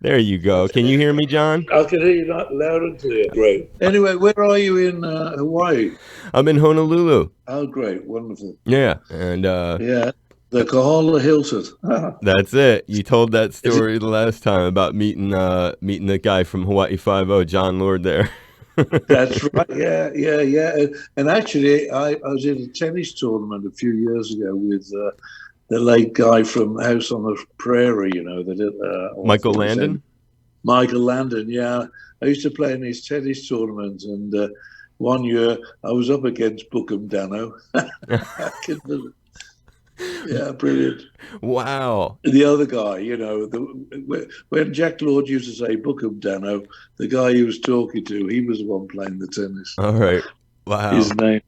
There you go. Can you hear me, John? I can hear you loud and clear. Great. Anyway, where are you in Hawaii? I'm in Honolulu. Oh, great. Wonderful. Yeah, and Yeah. The Kahala Hilton. that's it. You told that Is it? story the last time about meeting the guy from Hawaii 50, John Lord there. That's right. Yeah, yeah, yeah. And actually, I was in a tennis tournament a few years ago with the late guy from House on the Prairie, that I Michael forget his name. Landon? Michael Landon, yeah. I used to play in his tennis tournament, and one year I was up against Bookham Dano. Yeah, brilliant. Wow. The other guy, when Jack Lord used to say Bookham Dano, the guy he was talking to, he was the one playing the tennis. All right. Wow. His name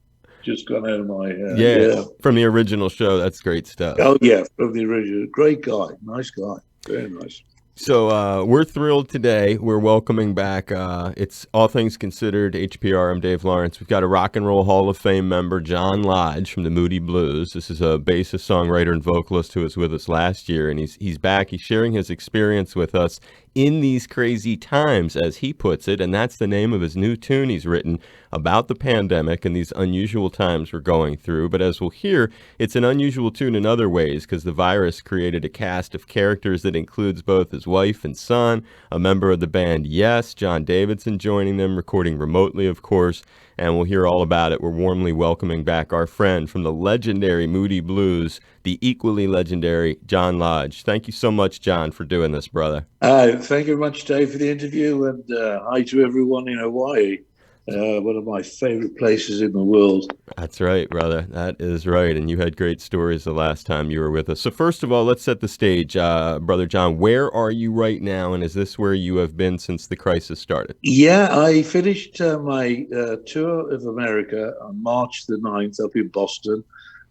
just gone out of my head. Yeah, Yeah. from the original show. That's great stuff. Oh, yeah, from the original. Great guy. Nice guy. Very nice. So we're thrilled today. We're welcoming back, it's All Things Considered, HPR. I'm Dave Lawrence. We've got a Rock and Roll Hall of Fame member, John Lodge from the Moody Blues. This is a bassist, songwriter, and vocalist who was with us last year, and he's back. He's sharing his experience with us in these crazy times, as he puts it, and that's the name of his new tune he's written about the pandemic and these unusual times we're going through. But as we'll hear, it's an unusual tune in other ways because the virus created a cast of characters that includes both his wife and son, a member of the band Yes, John Davidson joining them, recording remotely, of course, and we'll hear all about it. We're warmly welcoming back our friend from the legendary Moody Blues, the equally legendary John Lodge. Thank you so much, John, for doing this, brother. Thank you very much, Dave, for the interview, and hi to everyone in Hawaii. One of my favorite places in the world. That's right, brother. That is right. And you had great stories the last time you were with us. So first of all, let's set the stage. Brother John, where are you right now? And is this where you have been since the crisis started? Yeah, I finished my tour of America on March the 9th up in Boston.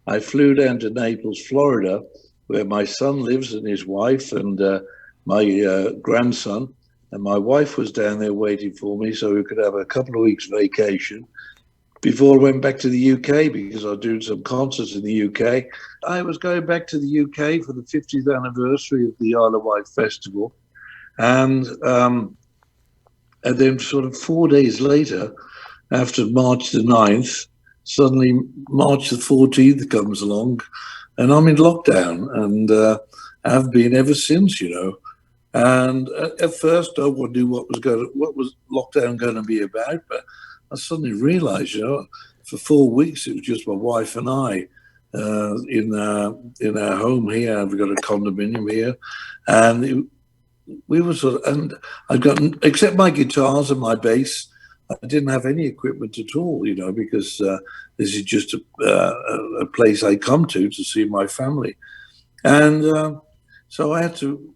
I flew down to Naples, Florida, where my son lives and his wife and my grandson. And my wife was down there waiting for me so we could have a couple of weeks vacation before I went back to the UK because I was doing some concerts in the UK. I was going back to the UK for the 50th anniversary of the Isle of Wight Festival. And then sort of 4 days later, after March the 9th, suddenly March the 14th comes along and I'm in lockdown and have been ever since, And at first, no one knew what was lockdown going to be about. But I suddenly realised, for 4 weeks it was just my wife and I in our home here. We've got a condominium here, and we were and I'd gotten, except my guitars and my bass, I didn't have any equipment at all, because this is just a place I come to see my family, and so I had to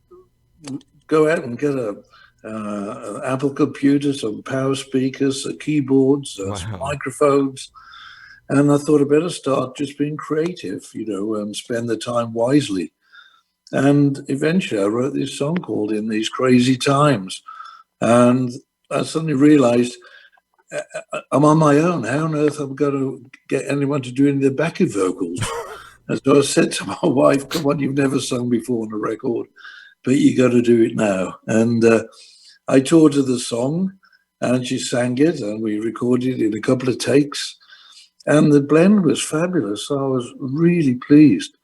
go out and get an Apple computer, some power speakers, keyboards, some microphones. And I thought I'd better start just being creative, and spend the time wisely. And eventually I wrote this song called In These Crazy Times. And I suddenly realized I'm on my own. How on earth am I going to get anyone to do any of the backing vocals? And so I said to my wife, come on, you've never sung before on a record, but you got to do it now. And I taught her the song and she sang it and we recorded it in a couple of takes and the blend was fabulous. So I was really pleased.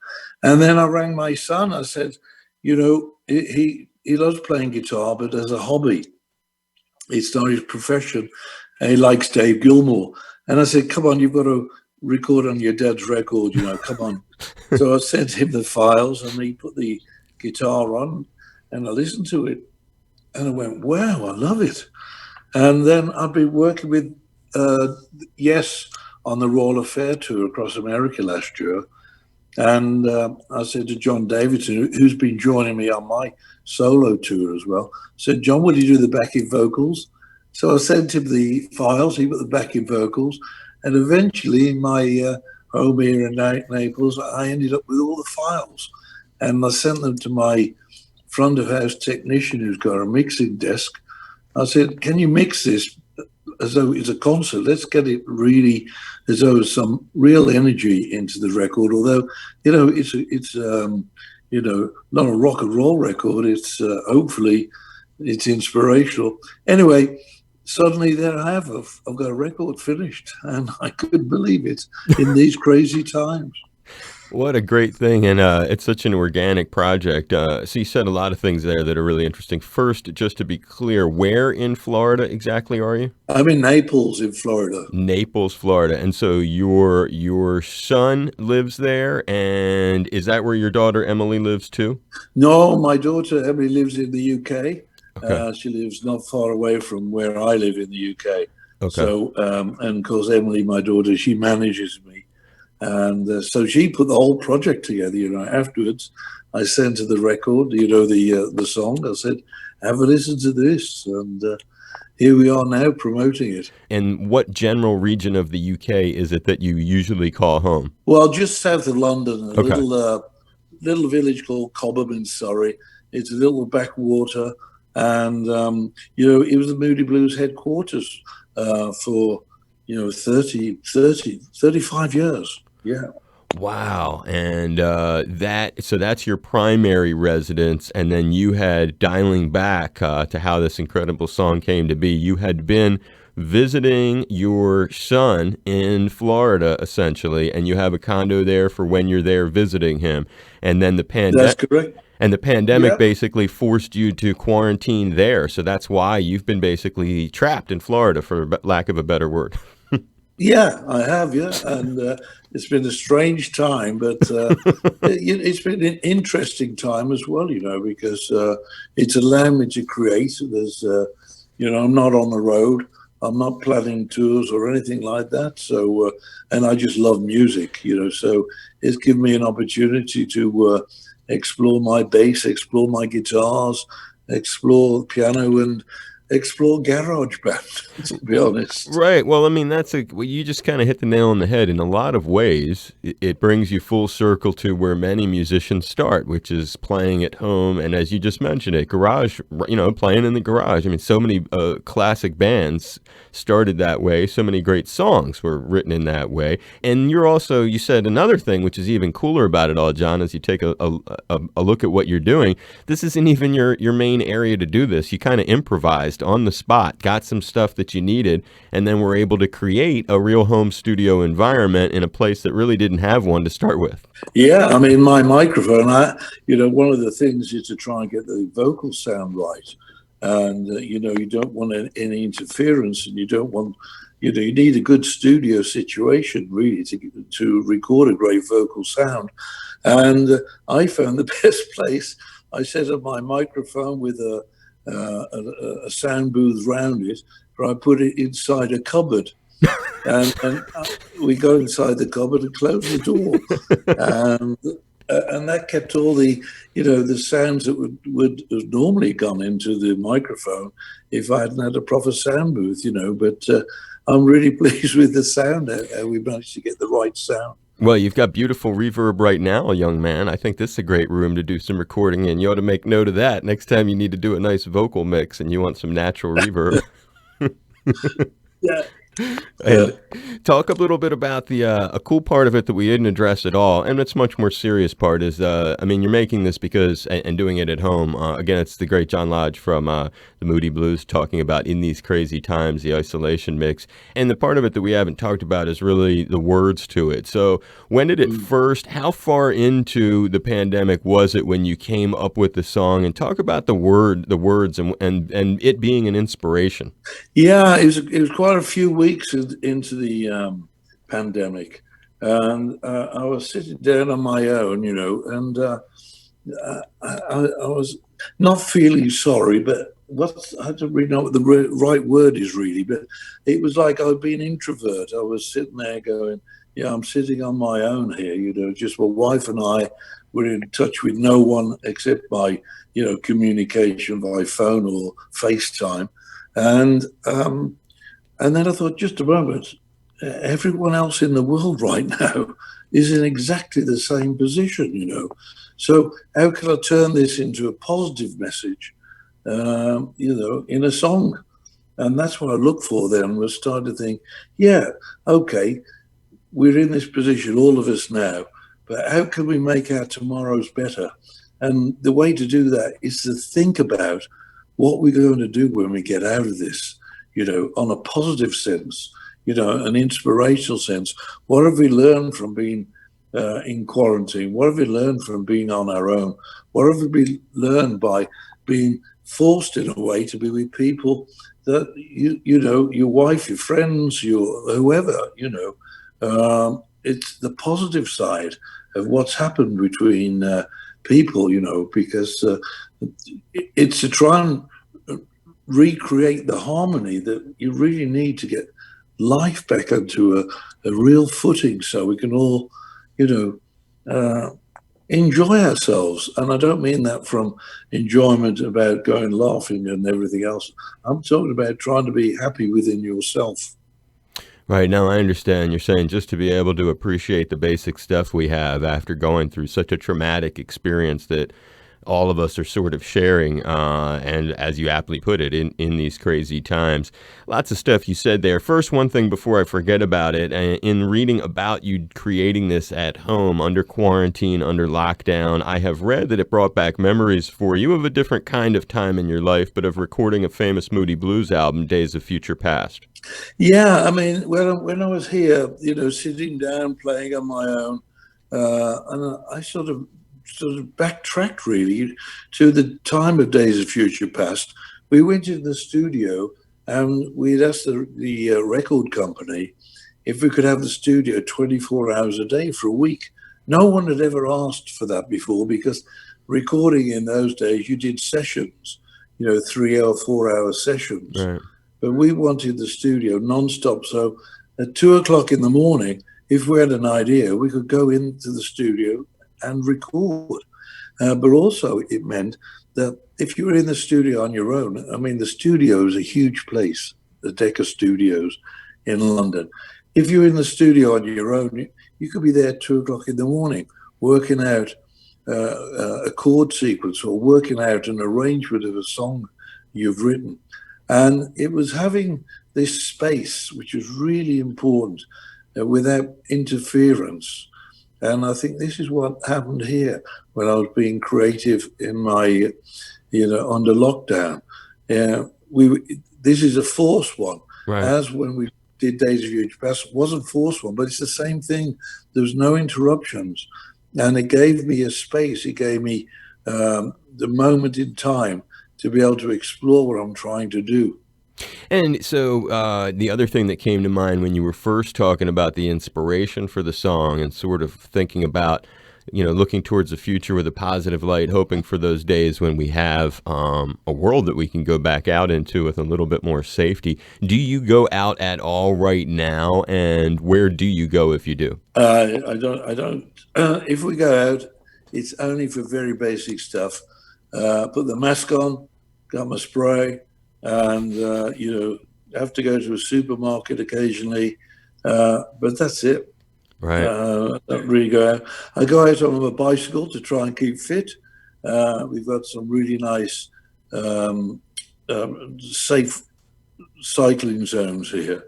And then I rang my son. I said, he loves playing guitar, but as a hobby, it's not his profession. And he likes Dave Gilmour. And I said, come on, you've got to record on your dad's record, come on. So I sent him the files and he put the guitar on and I listened to it and I went, wow, I love it. And then I'd been working with Yes on the Royal Affair tour across America last year. And I said to John Davidson, who's been joining me on my solo tour as well, I said, John, will you do the backing vocals? So I sent him the files, he put the backing vocals, and eventually in my home here in Naples, I ended up with all the files. And I sent them to my front of house technician who's got a mixing desk. I said, can you mix this as though it's a concert? Let's get it really as though there's some real energy into the record. Although, it's not a rock and roll record. It's hopefully it's inspirational. Anyway, suddenly there I have. I've got a record finished, and I couldn't believe it in these crazy times. What a great thing, and it's such an organic project. So you said a lot of things there that are really interesting. First, just to be clear, where in Florida exactly are you? I'm in Naples, in Florida. Naples, Florida. And so your son lives there, and is that where your daughter Emily lives too? No, my daughter Emily lives in the UK. Okay. She lives not far away from where I live in the UK. Okay. So, and of course, Emily, my daughter, she manages me. And so she put the whole project together. Afterwards, I sent her the record, the song. I said, have a listen to this. And here we are now promoting it. And what general region of the UK is it that you usually call home? Well, just south of London, a Okay. little village called Cobham in Surrey. It's a little backwater. And, it was the Moody Blues headquarters for, 35 years. Yeah. Wow. And so that's your primary residence. And then you had, dialing back to how this incredible song came to be, you had been visiting your son in Florida, essentially, and you have a condo there for when you're there visiting him. And then That's correct. the pandemic Yeah. basically forced you to quarantine there. So that's why you've been basically trapped in Florida, for lack of a better word. Yeah, I have. Yeah. And it's been a strange time, but it's been an interesting time as well, because it's allowed me to create. I'm not on the road. I'm not planning tours or anything like that. So, and I just love music, so it's given me an opportunity to explore my bass, explore my guitars, explore piano, and explore garage band, to be honest. Right. Well, I mean, well, you just kind of hit the nail on the head. In a lot of ways, it brings you full circle to where many musicians start, which is playing at home. And as you just mentioned it, garage, playing in the garage. I mean, so many classic bands started that way. So many great songs were written in that way. And you said another thing, which is even cooler about it all, John, as you take a look at what you're doing. This isn't even your main area to do this. You kind of improvised on the spot, got some stuff that you needed, and then were able to create a real home studio environment in a place that really didn't have one to start with. Yeah, I mean, my microphone, one of the things is to try and get the vocal sound right. And, you don't want any interference, and you don't want, you need a good studio situation really to record a great vocal sound. And I found the best place. I set up my microphone with a sound booth round it, but I put it inside a cupboard. And we go inside the cupboard and close the door. And that kept all the, the sounds that would have normally gone into the microphone if I hadn't had a proper sound booth, But I'm really pleased with the sound, how we managed to get the right sound. Well, you've got beautiful reverb right now, young man. I think this is a great room to do some recording in. You ought to make note of that next time you need to do a nice vocal mix and you want some natural reverb. Yeah. And talk a little bit about the a cool part of it that we didn't address at all, and it's much more serious part is, I mean, you're making this because, and doing it at home. Again, it's the great John Lodge from the Moody Blues talking about in these crazy times, the isolation mix. And the part of it that we haven't talked about is really the words to it. So when did it first, how far into the pandemic was it when you came up with the song? And talk about the words and it being an inspiration. Yeah, it was quite a few weeks into the pandemic, and I was sitting down on my own, and I was not feeling sorry, but I don't really know what the right word is really, but it was like I'd been an introvert. I was sitting there going, yeah, I'm sitting on my own here, just my wife and I were in touch with no one except by, communication by phone or FaceTime. And then I thought, just a moment, everyone else in the world right now is in exactly the same position. So how can I turn this into a positive message, in a song? And that's what I looked for then, was starting to think, yeah, okay, we're in this position, all of us now, but how can we make our tomorrows better? And the way to do that is to think about what we're going to do when we get out of this, on a positive sense, an inspirational sense. What have we learned from being in quarantine? What have we learned from being on our own? What have we learned by being forced in a way to be with people that your wife, your friends, your whoever, it's the positive side of what's happened between people, because it's to try and recreate the harmony that you really need to get life back onto a real footing, so we can all, enjoy ourselves. And I don't mean that from enjoyment about going laughing and everything else. I'm talking about trying to be happy within yourself. Right now, I understand you're saying just to be able to appreciate the basic stuff we have after going through such a traumatic experience that all of us are sort of sharing, and as you aptly put it, in these crazy times. Lots of stuff you said there. First, one thing before I forget about it, in reading about you creating this at home, under quarantine, under lockdown, I have read that it brought back memories for you of a different kind of time in your life, but of recording a famous Moody Blues album, Days of Future Past. Yeah, I mean, when I was here, sitting down, playing on my own, and I sort of backtracked really to the time of Days of Future Past. We went in the studio and we'd asked the record company if we could have the studio 24 hours a day for a week. No one had ever asked for that before, because recording in those days, you did sessions, 3 hour, 4 hour sessions. Right. But we wanted the studio non-stop. So at 2 o'clock in the morning, if we had an idea, we could go into the studio and record. But also it meant that if you were in the studio on your own, I mean, the studio is a huge place, the Decca Studios in London. If you're in the studio on your own, you could be there at 2 o'clock in the morning, working out a chord sequence or working out an arrangement of a song you've written. And it was having this space, which was really important, without interference. And I think this is what happened here when I was being creative in my, under lockdown. This is a forced one, Right. as when we did Days of Future Past, wasn't forced one, but it's the same thing. There was no interruptions, and it gave me a space. It gave me the moment in time to be able to explore what I'm trying to do. And so the other thing that came to mind when you were first talking about the inspiration for the song and sort of thinking about, looking towards the future with a positive light, hoping for those days when we have a world that we can go back out into with a little bit more safety. Do you go out at all right now? And where do you go if you do? I don't. If we go out, it's only for very basic stuff. Put the mask on, got my spray, and have to go to a supermarket occasionally, but that's it. Right. I don't really go out. I go out on a bicycle to try and keep fit. We've got some really nice, safe cycling zones here,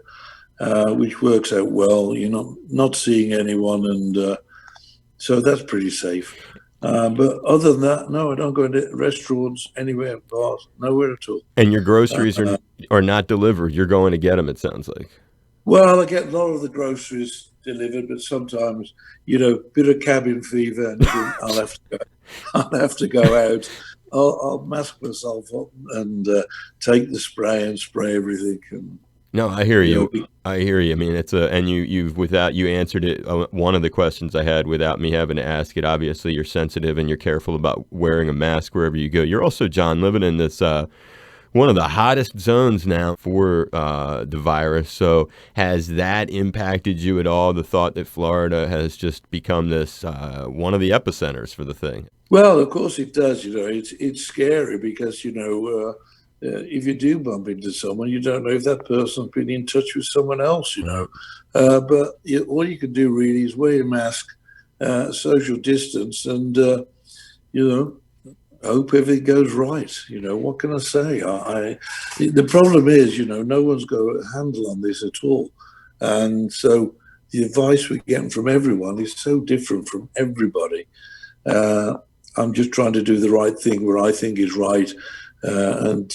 which works out well. You're not seeing anyone, and so that's pretty safe. But other than that, no, I don't go into restaurants, anywhere, bars, nowhere at all. And your groceries are not delivered. You're going to get them, it sounds like. Well, I get a lot of the groceries delivered, but sometimes, bit of cabin fever, and I'll have to go. I'll have to go out. I'll mask myself up and take the spray and spray everything. And No, I hear you. I hear you. I mean, and you answered it. One of the questions I had without me having to ask it. Obviously, you're sensitive and you're careful about wearing a mask wherever you go. You're also, John, living in this one of the hottest zones now for the virus. So has that impacted you at all? The thought that Florida has just become this one of the epicenters for the thing. Well, of course it does. It's scary because if you do bump into someone, you don't know if that person's been in touch with someone else. But all you can do really is wear your mask, social distance, and hope everything goes right. What can I say? The problem is, no one's got a handle on this at all, and so the advice we're getting from everyone is so different from everybody. I'm just trying to do the right thing where I think is right, and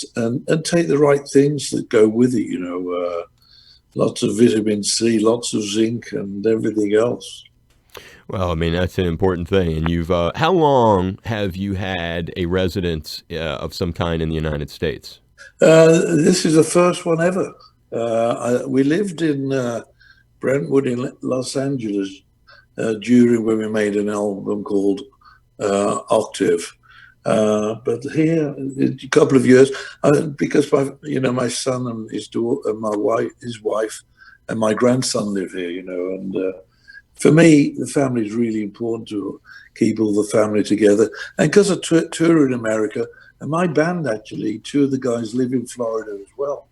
take the right things that go with it. Lots of vitamin C, lots of zinc, and everything else. Well, I mean, that's an important thing. And how long have you had a residence of some kind in the United States? This is the first one ever. We lived in Brentwood in Los Angeles during when we made an album called Octave. But here, a couple of years, because my son and his daughter, and his wife, and my grandson live here. And for me, the family is really important to keep all the family together. And because I tour in America, and my band actually, two of the guys live in Florida as well.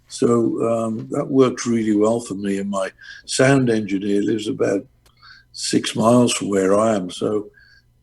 So that worked really well for me. And my sound engineer lives about 6 miles from where I am. So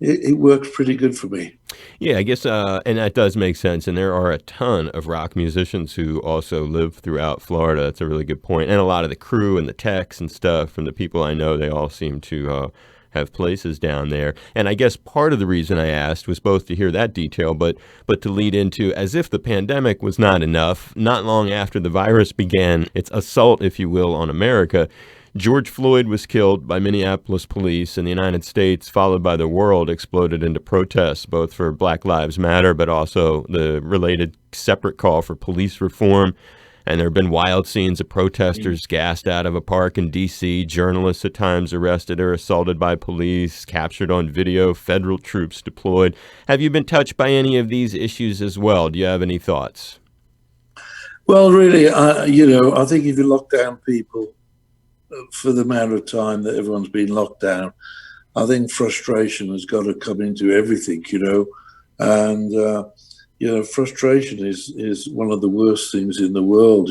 it works pretty good for me. Yeah, I guess, and that does make sense. And there are a ton of rock musicians who also live throughout Florida. That's a really good point. And a lot of the crew and the techs and stuff, and the people I know, they all seem to have places down there. And I guess part of the reason I asked was both to hear that detail, but to lead into, as if the pandemic was not enough, not long after the virus began its assault, if you will, on America, George Floyd was killed by Minneapolis police, and the United States, followed by the world, exploded into protests, both for Black Lives Matter, but also the related separate call for police reform. And there have been wild scenes of protesters gassed out of a park in D.C., journalists at times arrested or assaulted by police, captured on video, federal troops deployed. Have you been touched by any of these issues as well? Do you have any thoughts? Well, really, I think if you lock down people for the amount of time that everyone's been locked down, I think frustration has got to come into everything, and frustration is one of the worst things in the world.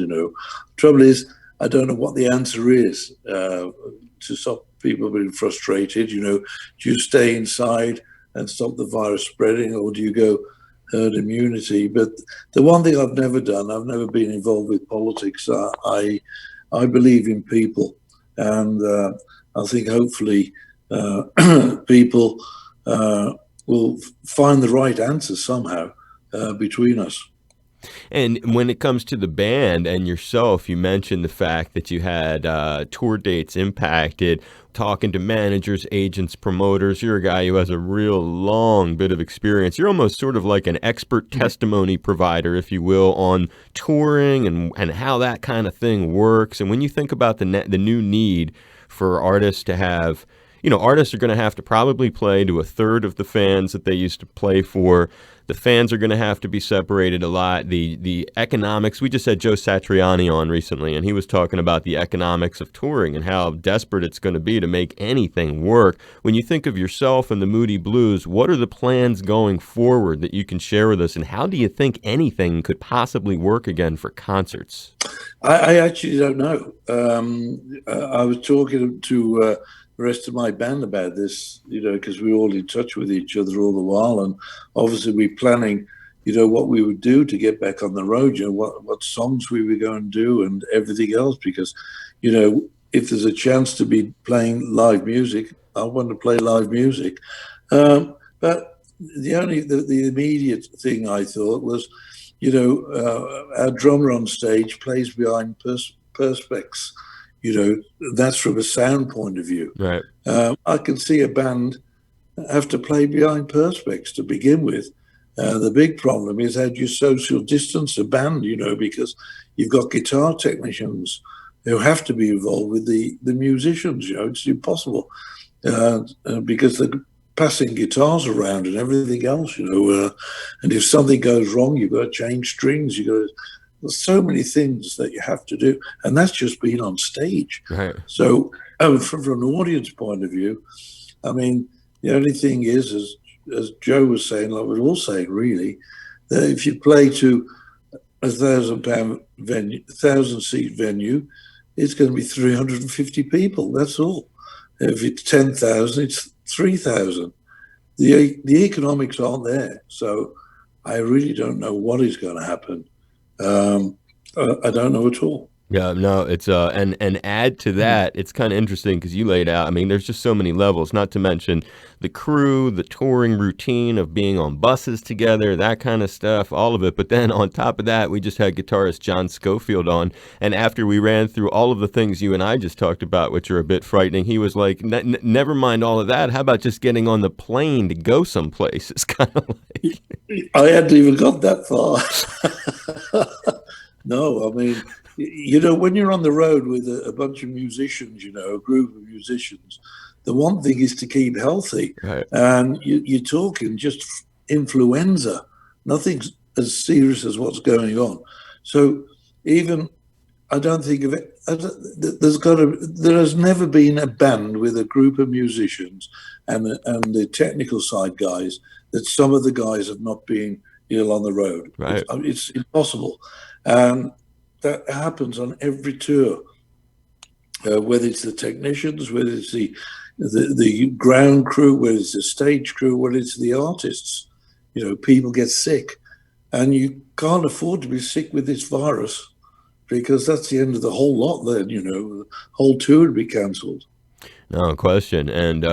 Trouble is, I don't know what the answer is to stop people being frustrated. Do you stay inside and stop the virus spreading, or do you go herd immunity? But the one thing I've never done, I've never been involved with politics. I believe in people. And I think hopefully people will find the right answer somehow between us. And when it comes to the band and yourself, you mentioned the fact that you had tour dates impacted, talking to managers, agents, promoters. You're a guy who has a real long bit of experience. You're almost sort of like an expert testimony provider, if you will, on touring and how that kind of thing works. And when you think about the new need for artists to have, artists are going to have to probably play to a third of the fans that they used to play for. The fans are going to have to be separated a lot. The economics, we just had Joe Satriani on recently, and he was talking about the economics of touring and how desperate it's going to be to make anything work. When you think of yourself and the Moody Blues, what are the plans going forward that you can share with us, and how do you think anything could possibly work again for concerts? I actually don't know. I was talking to the rest of my band about this, because we're all in touch with each other all the while, and obviously we're planning, what we would do to get back on the road, what songs we were going to do and everything else, because, if there's a chance to be playing live music, I want to play live music. But the immediate thing I thought was, our drummer on stage plays behind perspex. That's from a sound point of view. Right. I can see a band have to play behind perspex to begin with. The big problem is how do you social distance a band, because you've got guitar technicians who have to be involved with the musicians. It's impossible because they're passing guitars around and everything else, and if something goes wrong, you've got to change strings. There's so many things that you have to do, and that's just being on stage. Right. So from an audience point of view, I mean, the only thing is, as Joe was saying, like we're all saying, really, that if you play to a £1,000-seat venue, it's going to be 350 people. That's all. If it's 10,000, it's 3,000. The economics aren't there, so I really don't know what is going to happen. I don't know at all. Yeah, no, it's and add to that, it's kind of interesting because you laid out. I mean, there's just so many levels. Not to mention the crew, the touring routine of being on buses together, that kind of stuff, all of it. But then on top of that, we just had guitarist John Schofield on, and after we ran through all of the things you and I just talked about, which are a bit frightening, he was like, "Never mind all of that. How about just getting on the plane to go someplace?" It's kind of like, I hadn't even got that far. No, I mean, when you're on the road with a bunch of musicians, a group of musicians, the one thing is to keep healthy. right, And you're talking just influenza, nothing as serious as what's going on. So even I don't think of it. There has never been a band with a group of musicians and the technical side guys that some of the guys have not been ill on the road. right. It's impossible, and that happens on every tour. Whether it's the technicians, whether it's the ground crew, whether it's the stage crew, whether it's the artists, people get sick, and you can't afford to be sick with this virus because that's the end of the whole lot. Then the whole tour would be cancelled. No question, and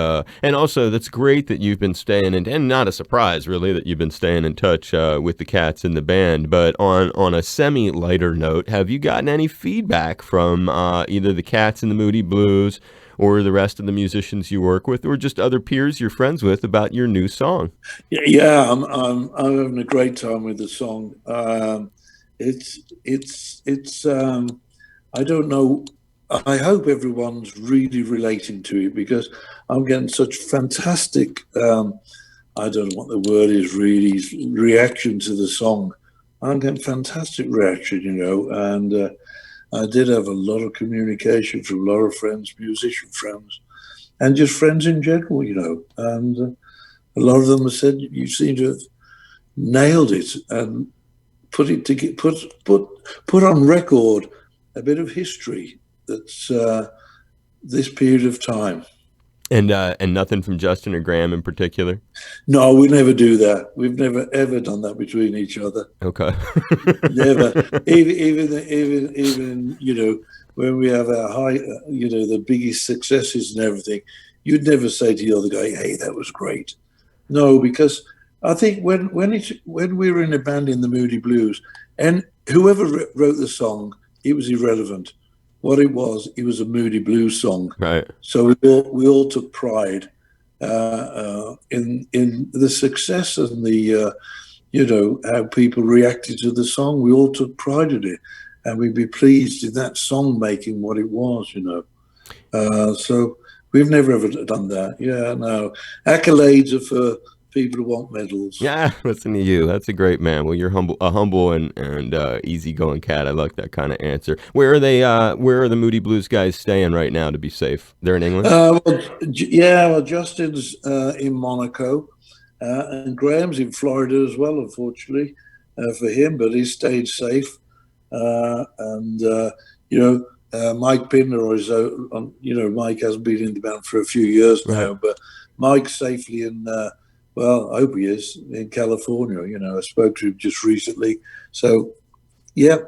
also that's great that you've been staying and not a surprise really that you've been staying in touch with the cats in the band. But on a semi lighter note, have you gotten any feedback from either the cats in the Moody Blues or the rest of the musicians you work with, or just other peers you're friends with about your new song? Yeah, I'm having a great time with the song. It's I don't know. I hope everyone's really relating to it because I'm getting such fantastic. I don't know what the word is really reaction to the song. I'm getting fantastic reaction, and I did have a lot of communication from a lot of friends, musician friends, and just friends in general, and a lot of them have said you seem to have nailed it and put it to get put on record a bit of history that's this period of time. And nothing from Justin or Graham in particular. No, we never do that. We've never ever done that between each other. Okay. Never. Even when we have our high, the biggest successes and everything, you'd never say to the other guy, "Hey, that was great." No, because I think when we were in a band in the Moody Blues, and whoever wrote the song, it was irrelevant. What it was a Moody Blues song. Right. So we all took pride in the success and the how people reacted to the song. We all took pride in it, and we'd be pleased in that song making what it was. So we've never ever done that. Yeah, no accolades are for people who want medals. Yeah, listen to you. That's a great man. Well, you're humble and easygoing cat. I like that kind of answer. Where are they? Where are the Moody Blues guys staying right now to be safe? They're in England. Well, Justin's in Monaco, and Graham's in Florida as well. Unfortunately for him, but he stayed safe. And Mike Pindler is, Mike hasn't been in the band for a few years now, Right. but Mike's safely in. Well, I hope he is in California. I spoke to him just recently. So, yeah,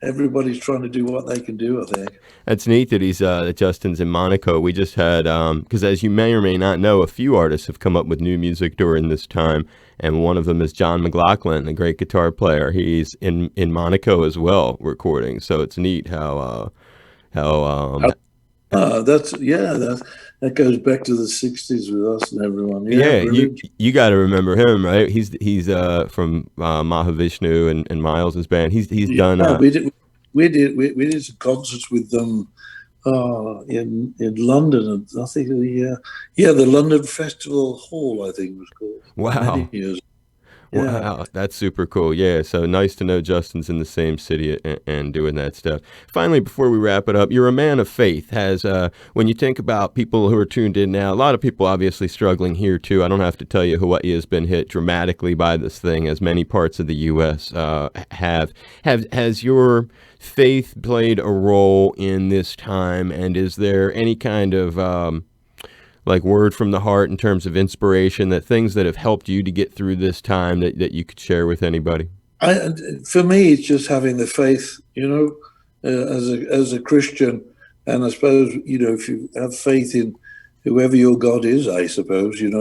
everybody's trying to do what they can do, I think. That's neat that that Justin's in Monaco. We just had because as you may or may not know, a few artists have come up with new music during this time, and one of them is John McLaughlin, a great guitar player. He's in Monaco as well, recording. So it's neat how that goes back to the '60s with us and everyone. yeah, Brilliant. you got to remember him, right? He's from Mahavishnu and Miles' band. He's done. We did some concerts with them in London. I think the London Festival Hall, I think it was called. Wow. Many years. Yeah. Wow, that's super cool. Yeah, so nice to know Justin's in the same city and doing that stuff. Finally, before we wrap it up, you're a man of faith. When you think about people who are tuned in now, a lot of people obviously struggling here too. I don't have to tell you Hawaii has been hit dramatically by this thing, as many parts of the U.S. Have. Has your faith played a role in this time, and is there any kind of like word from the heart in terms of inspiration, that things that have helped you to get through this time that you could share with anybody? For me, it's just having the faith, as a Christian, and I suppose, if you have faith in whoever your God is, I suppose, you've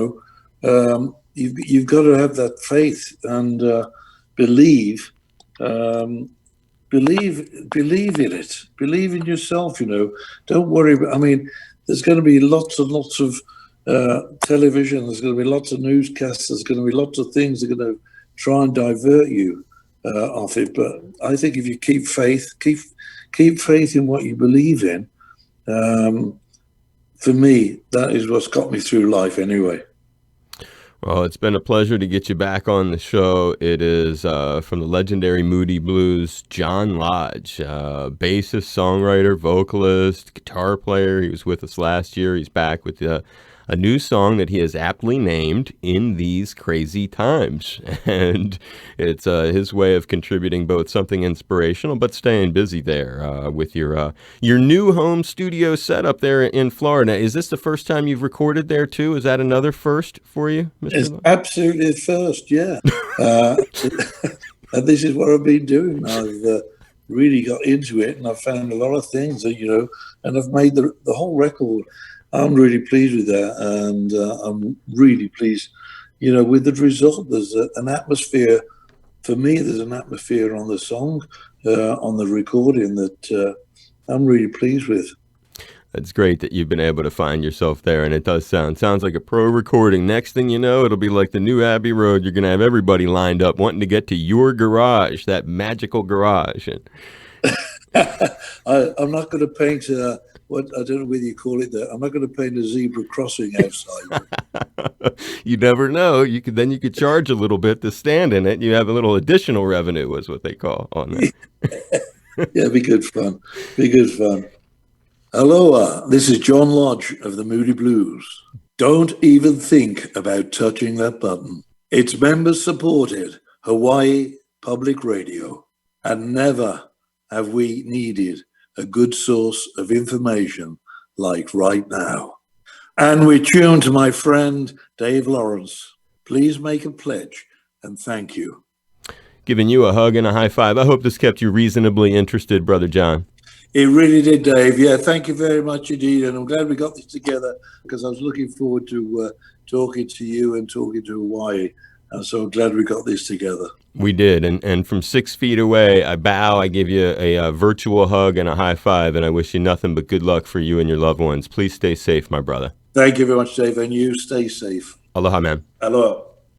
got to have that faith and believe. Believe in it. Believe in yourself. Don't worry. There's going to be lots and lots of television. There's going to be lots of newscasts. There's going to be lots of things that are going to try and divert you off it. But I think if you keep faith in what you believe in. For me, that is what's got me through life anyway. Well, it's been a pleasure to get you back on the show. It is from the legendary Moody Blues, John Lodge, bassist, songwriter, vocalist, guitar player. He was with us last year. He's back with a new song that he has aptly named In These Crazy Times. And it's his way of contributing both something inspirational, but staying busy there with your new home studio setup there in Florida. Is this the first time you've recorded there too? Is that another first for you, Mr. It's absolutely the first, yeah. And this is what I've been doing. I've really got into it, and I've found a lot of things that, and I've made the whole record. I'm really pleased with that, and I'm really pleased, with the result. There's an atmosphere, for me, there's an atmosphere on the song, on the recording that I'm really pleased with. It's great that you've been able to find yourself there, and it does sounds like a pro recording. Next thing you know, it'll be like the new Abbey Road. You're going to have everybody lined up wanting to get to your garage, that magical garage. I'm not going to paint what I don't know whether you call it that. I'm not going to paint a zebra crossing outside. You never know. You could charge a little bit to stand in it. You have a little additional revenue, is what they call on that. Yeah, it'd be good fun. Aloha, this is John Lodge of the Moody Blues. Don't even think about touching that button. It's members supported Hawaii Public Radio, and never have we needed a good source of information like right now. And we tune to my friend Dave Lawrence. Please make a pledge and thank you. Giving you a hug and a high five. I hope this kept you reasonably interested, Brother John. It really did, Dave. Yeah, thank you very much indeed. And I'm glad we got this together because I was looking forward to talking to you and talking to Hawaii. And so I'm glad we got this together. We did. And from 6 feet away, I bow, I give you a virtual hug and a high five, and I wish you nothing but good luck for you and your loved ones. Please stay safe, my brother. Thank you very much, Dave. And you stay safe. Aloha, man. Aloha.